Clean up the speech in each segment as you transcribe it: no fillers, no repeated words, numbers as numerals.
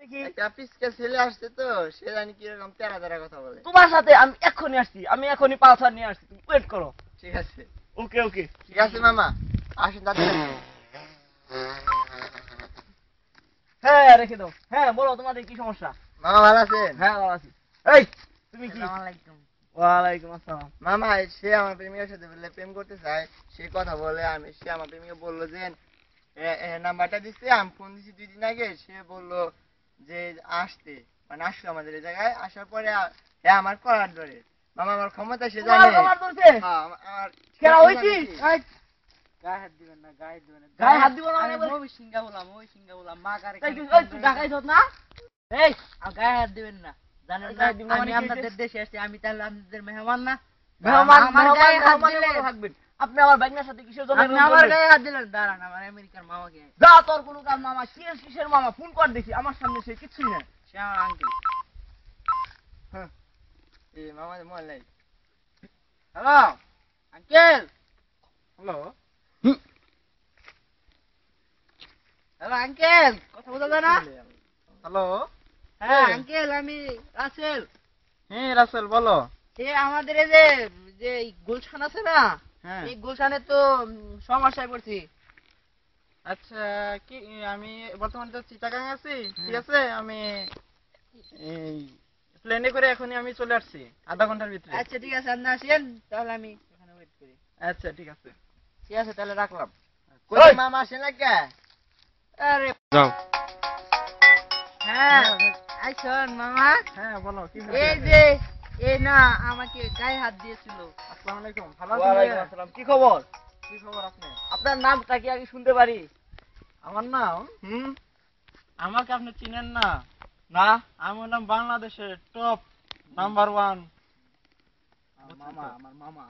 একটা পিসকে ছেলে আসছে তো, সে জানি কিরকম তেরা তেরা কথা বলে। তোমার সাথে আমি এক্ষুনি আসছি, আমি এখনই পালসার নিয়ে আসছি, তুমি ওয়েট করো। ঠিক আছে, ওকে ওকে, ঠিক আছে মামা, আসুন দাদা। হ্যাঁ রেখে দাও। হ্যাঁ বলো, তোমাদের কি সমস্যা? মামা ভালো আছেন? হ্যাঁ ভালো আছি। এই তুমি কি? আসসালামু আলাইকুম। ওয়ালাইকুম আসসালাম। মামা, সে আমার প্রেমিকার সাথে বললে প্রেম করতে চায়, সে কথা বলে, সে আমার প্রেমিকা বললো যে নাম্বারটা দিচ্ছে, আমি ফোন দিচ্ছি 2 দিন আগে, সে বললো যে আসতে, মানে আসলো আমাদের এই জায়গায়, আসার পরে আমার করার ধরে। মামা আমার ক্ষমতা সে জানে। হ্যাঁ আমার কেন হইছি? গায়ে হাত দিবেন না, গায়ে দিবেন না, গায়ে হাত দিব না মানে ওই সিঙ্গা বললাম মা কারে তুই ঢাকায় যাস না? এই গায়ে হাত দিবেন না, জানেন না গায়ে দিব না মানে আমি কি আপনাদের দেশে আসছি, আমি তাহলে আপনাদের মেহমান না? মেহমান আমার গায়ে হাত মেহমানের দিলে মতো থাকবেন। আপনি আমার বাইকনার সাথে কিসের জন্য আপনি আমার গায়ে হাত দিলেন? দাঁড়ান, আমার আমেরিকার মামাকে। যা, তোর কোনো কাজ মামা, কিসের মামা? ফোন কর দেখি, আমার সামনে সে কিছুই না। সে আমার আঙ্কেল। এই মামা মোবাইল নাই। Hello uncle. Hello, hello uncle, কথা বোঝা যায় না? হ্যালো। হ্যাঁ আঙ্কেল, আমি রাসেল। হ্যাঁ রাসেল, বলো। আমাদের এই যে গুলশান আছে না, হ্যাঁ। এই গুলশানে তো সমস্যায় পড়ছি। আচ্ছা, কি আমি বর্তমানে তো চিটাগাং আছি, ঠিক আছে, আমি এই প্লেনে করে এখনই আমি চলে আসছি, আধা ঘন্টার ভিতরে। আচ্ছা ঠিক আছে, আপনি আসেন, তাহলে আমি এখানে ওয়েট করি। আচ্ছা ঠিক আছে। ঠিক আছে, তাহলে রাখলাম। কই মামা আসেন না কে? আরে যাও। হ্যাঁ আইসন মামা। হ্যাঁ বলো, কি এই যে এই না আমাকে গায়ে হাত দিয়েছিল। আসসালামু আলাইকুম, ভালো ওয়ালাইকুম আছেন? আসসালাম। কি খবর? কি খবর আপনি? আপনার নামটা কি আমি শুনতে পারি? আমার নাম, আমাকে আপনি চিনেন না? না। আমি হলাম বাংলাদেশের টপ নাম্বার 1 মামা, আমার মামা।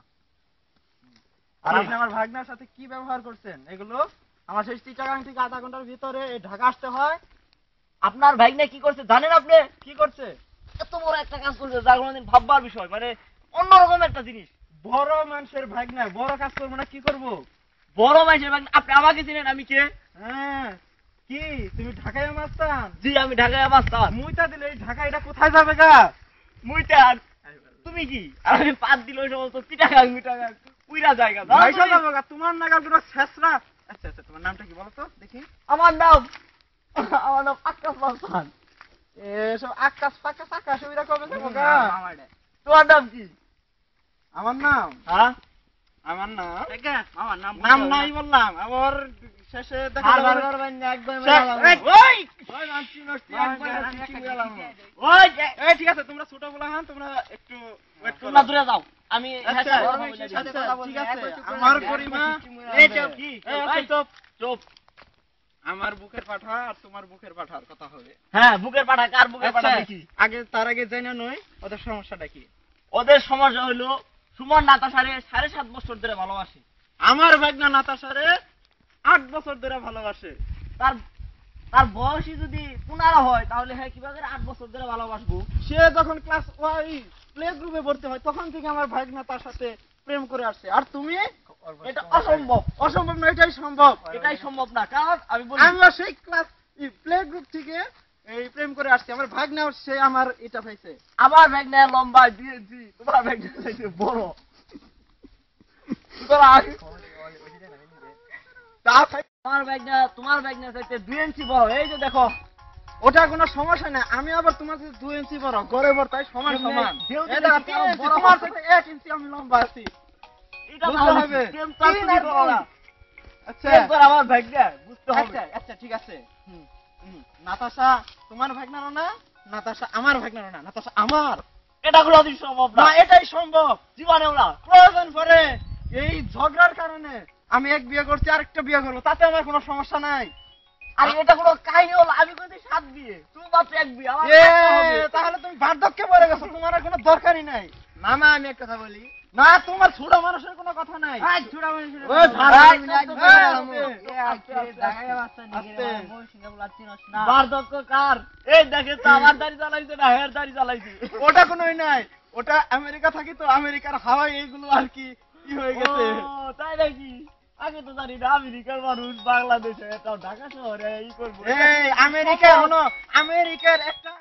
আর আপনি আমার ভাগনার সাথে কি ব্যবহার করছেন এগুলো? আমার সেই চিটাগাং থেকে আধা ঘন্টার ভিতরে এই ঢাকা আসতে হয়। আপনার ভাইগনা কি করছে জানেন আপনি? কি করছে? এত বড় একটা কাজ করছে যা কোনোদিন ভাববার বিষয়, মানে অন্যরকম একটা জিনিস। বড় মানুষের ভাগনা বড় কাজ করবো না, কি করব? বড় মানুষের ভাগনা। আপনি আমাকে চিনেন আমি কে? হ্যাঁ, কি তুমি ঢাকায় মাস্তান? জি আমি ঢাকায় বাস্তান। মুইতা দিলে এই ঢাকা এটা কোথায় যাবে গা? মুইটা তুমি কি? আর আমি পাত দিল ওই সমস্ত চিটাগাং মিটাগাং পুরা জায়গা। পয়সা যাবে গা, তোমার নাগাল কোনো ছেসরা। আচ্ছা আচ্ছা, তোমার নামটা কি বলো তো দেখি? আমার নাম আকাশ বাস্তান। এসব আকাশ ফাঁকা ফাঁকা সুবিধা কবে যাবো গা? তোমার নাম কি? আমার নাম, হ্যাঁ আমার নাম, মামার নাম নাম নাই বললাম, আবার শেষে দেখা যাবে। বারবার বান্না একবার শেষ। মেলালাম। ওই ওই মানছি নষ্টি একবার নষ্টি মেলালাম। ওই এই ঠিক আছে, তোমরা ছোট বলা হন, তোমরা একটু ওয়েট করো। তোমরা দূরে যাও। আমি আচ্ছা, ঠিক আছে, আমার পরিমা এই চুপ কি? এই চুপ চুপ। আমার বুকের পাঠা আর তোমার বুকের পাঠার কথা হবে। হ্যাঁ বুকের পাঠা, কার বুকের পাঠা আচ্ছা, দেখি? আগে তার আগে জেনে নই ওদের সমস্যাটা কি। ওদের সমস্যা হলো সুমন নাতাশারে 7.5 বছর ধরে ভালোবাসে। আমার ভাগনা নাতাশারে 8 বছর ধরে ভালোবাসে। তার তার বয়সই যদি 15 হয় তাহলে হ্যাঁ কিভাবে 8 বছর ধরে ভালোবাসবো? সে যখন ক্লাস প্লে গ্রুপে ভর্তি হয় তখন থেকে আমার ভাগনা তার সাথে প্রেম করে আসছে। আর তুমি? এটা অসম্ভব। অসম্ভব না, এটাই সম্ভব। এটাই সম্ভব না, কারণ আমি বলি আমরা সেই ক্লাস প্লে গ্রুপ থেকে এই প্রেম করে আসছি। আমার ভাগনা সে আমার এটা পাইছে। আমার ব্যাগনা লম্বা দিয়েছি, তোমার ব্যাগনা চাইতে বড়। সুতরাং তোমার ব্যাগনা চাইতে 2 ইঞ্চি বড়। এই যে দেখো, ওটা কোনো সমস্যা না, আমি আবার তোমার থেকে 2 ইঞ্চি বড়, গড়ে বড়, তাই সমান সমান। যেহেতু এই দেখো, বেশি কারণ বড় তোমার হবে। থেকে 1 ইঞ্চি আমি লম্বা আছি। এটা বুঝতে তাহলে হবে। প্রেম তো আর তুমি করো না। আচ্ছা প্রেম করে আমার ব্যাগনা বুঝতে হবে। আচ্ছা আচ্ছা ঠিক আছে। নাতাশা তোমার ভাগনারও না, নাতাশা আমার ভাগনারও না, নাতাশা আমার। এটা কোনোদিন সম্ভব না, না, এটাই সম্ভব। জীবনেও না। প্রয়োজন পড়ে এই ঝগড়ার কারণে আমি এক বিয়ে করছি, আরেকটা বিয়ে করবো, তাতে আমার কোনো সমস্যা নাই। আর এটা কোনো কাহিনী হলো? আমি কইছি 7 বিয়ে, তুমি মাত্র 1 বিয়ে। আমার তাহলে তুমি বার্ধক্যে পড়ে গেছো, তোমার আর কোনো দরকারই নাই। মামা আমি এক কথা বলি না, তোমার ছোট মানুষের কোনো কথা নাই। ছোট মানুষের ওই ভাই, বার্ধক্য কার? এই দেখে তো আমার দাড়ি জ্বালাইছে না হের দাড়ি জ্বালাইছে। ওটা কোনোই নাই, ওটা আমেরিকা থাকি তো, আমেরিকার হাওয়াই এইগুলো আর কি কি হয়ে গেছে। ও, তাই নাকি? আগে তো জানি না আমেরিকার মানুষ বাংলাদেশে তাও ঢাকা শহরে ই করবো এই আমেরিকার হনো আমেরিকার একটা